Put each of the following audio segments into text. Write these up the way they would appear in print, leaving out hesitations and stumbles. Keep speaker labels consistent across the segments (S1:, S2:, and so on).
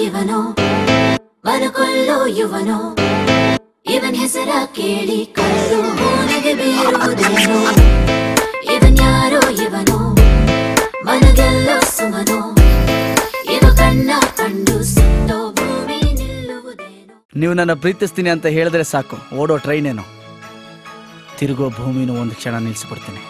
S1: ಇವನೋ ಮನಕೊಲ್ಲೋ ಯುವನೋ ಇವನ್ ಹೆಸರ ಕೇಳಿ ಕಲ್ಲು ನನಗೆ ಬೀರುವುದೇನೋ ಇವನ್ ಯಾರೋ ಇವನೋ ಮನಗೆಲ್ಲೋ ಸುಮನೋ ಇವ ಕಣ್ಣ ಕಂಡು ಸುತ್ತೋ ಭೂಮಿ ನಿಲ್ಲುವುದೇನೋ.
S2: ನೀವು ನನ್ನ ಪ್ರೀತಿಸ್ತೀನಿ ಅಂತ ಹೇಳಿದ್ರೆ ಸಾಕು, ಓಡೋ ಟ್ರೈನ್ ಏನೋ ತಿರುಗೋ ಭೂಮಿನೂ ಒಂದು ಕ್ಷಣ ನಿಲ್ಲಿಸ್ಬಿಡ್ತೀನಿ.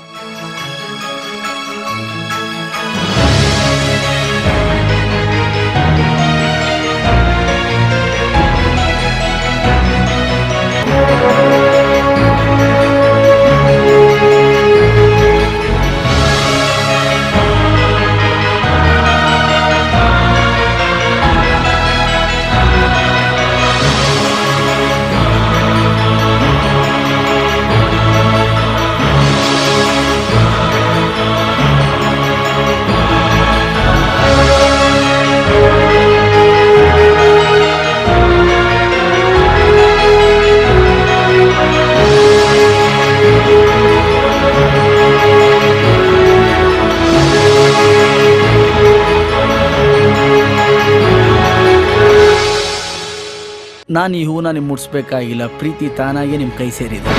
S2: ನಾನು ಈ ಹೂವನ್ನ ನಿಮ್ಗೆ ಮುಡಿಸ್ಬೇಕಾಗಿಲ್ಲ, ಪ್ರೀತಿ ತಾನಾಗೆ ನಿಮ್ಮ ಕೈ ಸೇರಿದೆ.